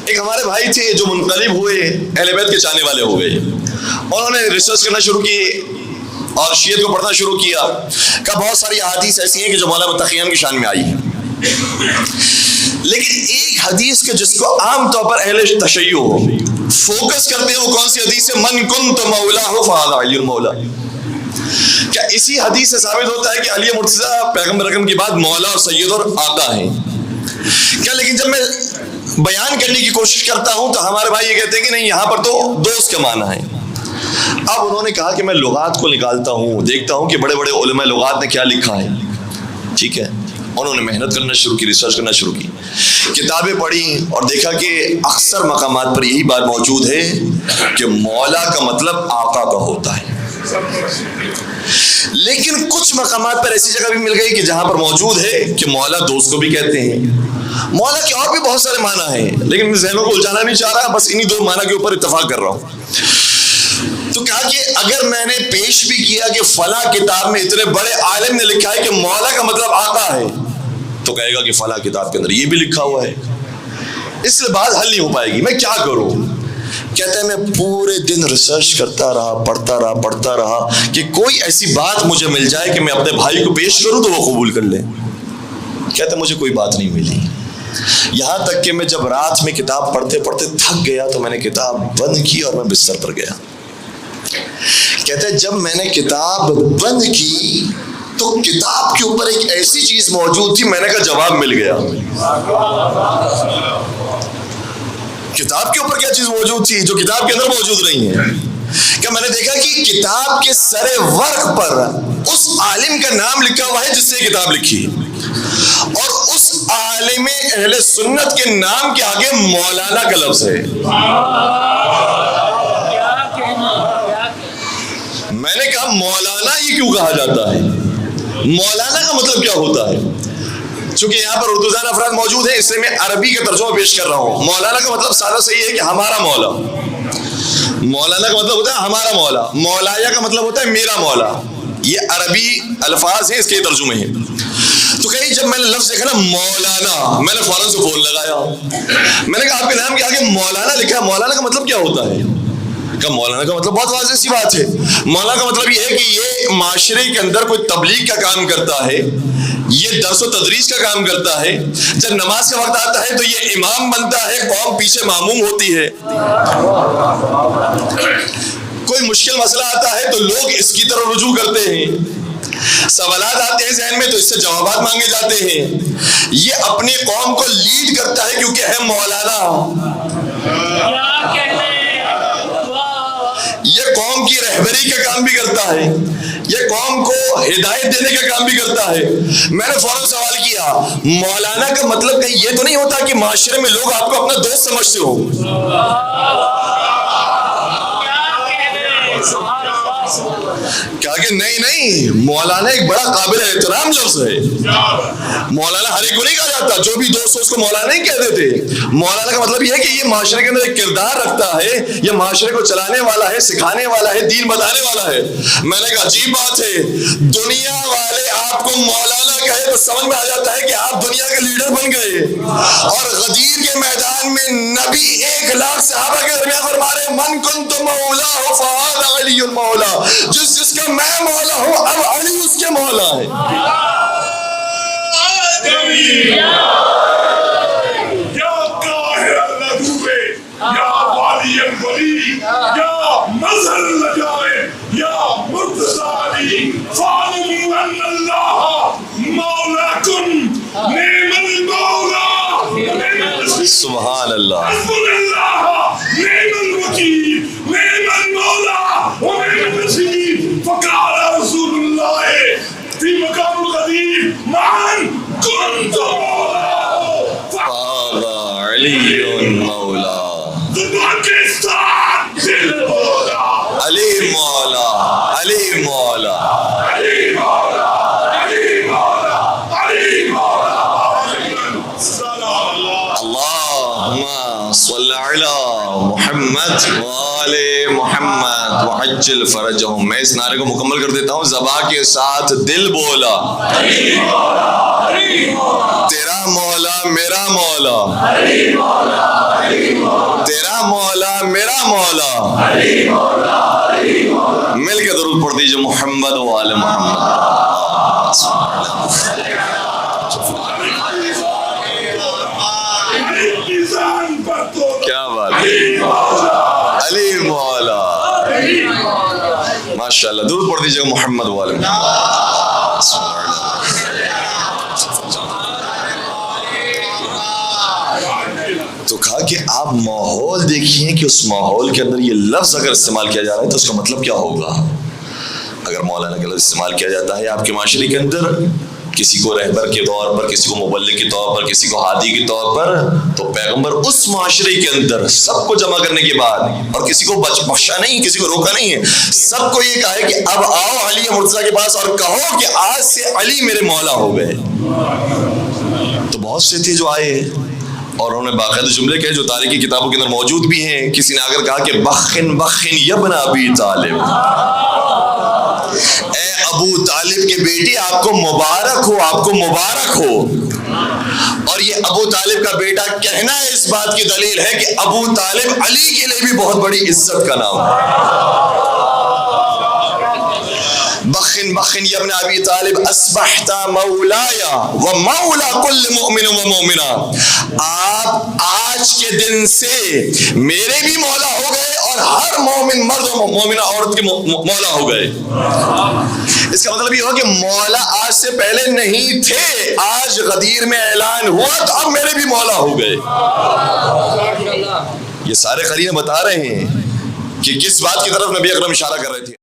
ایک ہمارے بھائی تھے جو منقلب ہوئے، اہل بیت کے چاہنے والے ہو گئے، انہوں نے ریسرچ کرنا شروع کی اور شیعت کو پڑھنا شروع کیا کہ بہت ساری احادیث ایسی ہیں کہ جو مولانا تقیان کی شان میں آئی ہیں، لیکن ایک حدیث کے جس کو عام طور پر اہل تشیع فوکس کرتے ہیں وہ کون سی حدیث ہے؟ من کنت مولاہ فہذا علی المولا۔ کیا اسی حدیث سے ثابت ہوتا ہے کہ علی مرتضیٰ پیغمبر اکرم کی بعد مولا اور سید اور آقا ہیں کیا؟ لیکن جب میں بیان کرنے کی کوشش کرتا ہوں تو ہمارے بھائی یہ کہتے ہیں کہ نہیں، یہاں پر تو دوست کا معنی ہے۔ اب انہوں نے کہا کہ میں لغات کو نکالتا ہوں، دیکھتا ہوں کہ بڑے بڑے علماء لغات نے کیا لکھا ہے، ٹھیک ہے۔ انہوں نے محنت کرنا شروع کی، ریسرچ کرنا شروع کی، کتابیں پڑھی اور دیکھا کہ اکثر مقامات پر یہی بات موجود ہے کہ مولا کا مطلب آقا کا ہوتا ہے، لیکن کچھ مقامات پر ایسی جگہ بھی مل گئی کہ جہاں پر موجود ہے کہ مولا دوست کو بھی کہتے ہیں۔ مولا کے اور بھی بہت سارے معنی ہیں، لیکن میں ذہنوں کو الجھانا نہیں چاہ رہا، بس انہی دو معنی کے اوپر اتفاق کر رہا ہوں۔ تو کہا کہ اگر میں نے پیش بھی کیا کہ فلاں کتاب میں اتنے بڑے عالم نے لکھا ہے کہ مولا کا مطلب آقا ہے، تو کہے گا کہ فلاں کتاب کے اندر یہ بھی لکھا ہوا ہے، اس لیے بات حل نہیں ہو پائے گی، میں کیا کروں؟ کہتے ہیں میں پورے دن ریسرچ کرتا رہا، پڑھتا رہا کہ کوئی ایسی بات مجھے مل جائے کہ میں اپنے بھائی کو پیش کروں تو وہ قبول کر لے۔ کہتے ہیں مجھے کوئی بات نہیں ملی، یہاں تک کہ میں جب رات میں کتاب پڑھتے تھک گیا تو میں نے کتاب بند کی اور میں بستر پر گیا۔ کہتے ہیں جب میں نے کتاب بند کی تو کتاب کے اوپر ایک ایسی چیز موجود تھی، میں نے کہا جواب مل گیا۔ کتاب کے اوپر کیا چیز موجود تھی جو کتاب کے اندر موجود نہیں ہے؟ کہ میں نے دیکھا کہ کتاب کے سر ورق پر اس عالم کا نام لکھا ہوا ہے جس سے کتاب لکھی، اور اس عالم اہل سنت کے نام کے آگے مولانا کا لفظ ہے۔ میں نے کہا مولانا یہ کیوں کہا جاتا ہے؟ مولانا کا مطلب کیا ہوتا ہے؟ چونکہ یہاں پر اردو زبان افراد موجود ہیں، اس لیے میں عربی کا ترجمہ پیش کر رہا ہوں۔ مولانا کا مطلب سادہ صحیح ہے کہ ہمارا مولا۔ مولانا کا مطلب ہوتا ہے ہمارا مولا، مولایا کا مطلب ہوتا ہے میرا مولا۔ یہ عربی الفاظ ہیں، اس کے ترجمے ہیں۔ تو کہیں جب میں نے لفظ دیکھا نا مولانا، میں نے فوراً سے فون لگایا، میں نے کہا آپ کے نام کے آگے مولانا لکھا ہے، مولانا کا مطلب کیا ہوتا ہے؟ کہ مولانا کا مطلب بہت واضح سی بات ہے، مولانا کا مطلب یہ ہے کہ یہ معاشرے کے اندر کوئی تبلیغ کا کام کرتا ہے، یہ درس و تدریس کا کام کرتا ہے، جب نماز کا وقت آتا ہے تو یہ امام بنتا ہے، قوم پیچھے معموم ہوتی ہے، کوئی مشکل مسئلہ آتا ہے تو لوگ اس کی طرف رجوع کرتے ہیں، سوالات آتے ہیں ذہن میں تو اس سے جوابات مانگے جاتے ہیں، یہ اپنی قوم کو لیڈ کرتا ہے کیونکہ ہے مولانا، یہ قوم کی رہبری کا کام بھی کرتا ہے، یہ قوم کو ہدایت دینے کا کام بھی کرتا ہے۔ میں نے فوراً سوال کیا مولانا کا مطلب کہیں یہ تو نہیں ہوتا کہ معاشرے میں لوگ آپ کو اپنا دوست سمجھتے ہو؟ کہا کہ نہیں، مولانا ایک بڑا قابل احترام لفظ ہے، مولانا ہر ایک کو نہیں کہا جاتا، جو بھی دوست اس کو مولانا نہیں کہہ دیتے۔ مولانا کا مطلب یہ ہے کہ یہ معاشرے کے اندر ایک کردار رکھتا ہے، یہ معاشرے کو چلانے والا ہے، سکھانے والا ہے، دین بتانے والا ہے۔ میں نے کہا عجیب بات ہے، دنیا والے آپ کو مولانا کہے تو سمجھ میں آ جاتا ہے کہ آپ دنیا کے لیڈر بن گئے، اور غدیر کے میدان میں نبی 1,00,000 صحابہ کے درمیان فرما رہے من کنت مولا فہذا علی المولا، جس کا میں مولا ہوں اب علی اس کے مولا ہے۔ یا قاہر الندوب یا والی الولی یا مظہر الجائے یا مرتضی علی فاعلموا ان اللہ مولاکم نعم المولا سبحان اللہ نعم الوکیل نعم المولا ونعم النصير فقال رسول الله في مقام القديم معا كنت مولا هذا علي المولى باكستان المولى علي مولا علي مولا علي مولا علي مولا علي مولا اللهم صل على محمد وآل محمد وعجل فرجهم۔ میں اس نعرے کو مکمل کر دیتا ہوں، زبان کے ساتھ دل بولا تیرا مولا میرا مولا، مولا مل کے درود پڑھ دیجئے محمد و آل محمد. کیا بات ہے. علی مولا ماشاء اللہ. درود پڑھ دیجئے محمد و آل محمد. تو کہا کہ آپ ماحول دیکھیے کہ اس ماحول کے اندر یہ لفظ اگر استعمال کیا جا رہا ہے تو اس کا مطلب کیا ہوگا. اگر مولانا کا لفظ استعمال کیا جاتا ہے آپ کے معاشرے کے اندر کسی کو رہبر کے طور پر, کسی کو مبلغ کے طور پر, کسی کو ہادی کے طور پر, تو پیغمبر اس معاشرے کے اندر سب کو جمع کرنے کے بعد, اور کسی کو بخشا نہیں, کسی کو روکا نہیں ہے, سب کو یہ کہا ہے کہ اب آؤ علی مرتضیٰ کے پاس اور کہو کہ آج سے علی میرے مولا ہو گئے. تو بہت سے تھے جو آئے اور انہوں نے باقاعدہ جملے کہے جو تاریخی کتابوں کے اندر موجود بھی ہیں. کسی نے اگر کہا کہ بخن بخن یبن ابی طالب, اے ابو طالب کے بیٹی آپ کو مبارک ہو, آپ کو مبارک ہو. اور یہ ابو طالب کا بیٹا کہنا اس بات کی دلیل ہے کہ ابو طالب علی کے لیے بھی بہت بڑی عزت کا نام ہے. بخن بخن یبن ابی طالب اصبحت مولایا و مولا کل مؤمن و مومنہ, آپ آج کے دن سے میرے بھی مولا ہو گئے اور ہر مومن مرد و مومنہ عورت کے مولا ہو گئے. اس کا مطلب یہ ہوا کہ مولا آج سے پہلے نہیں تھے, آج غدیر میں اعلان ہوا تو اب میرے بھی مولا ہو گئے. یہ سارے قرینہ بتا رہے ہیں کہ کس بات کی طرف نبی اکرم اشارہ کر رہے تھے.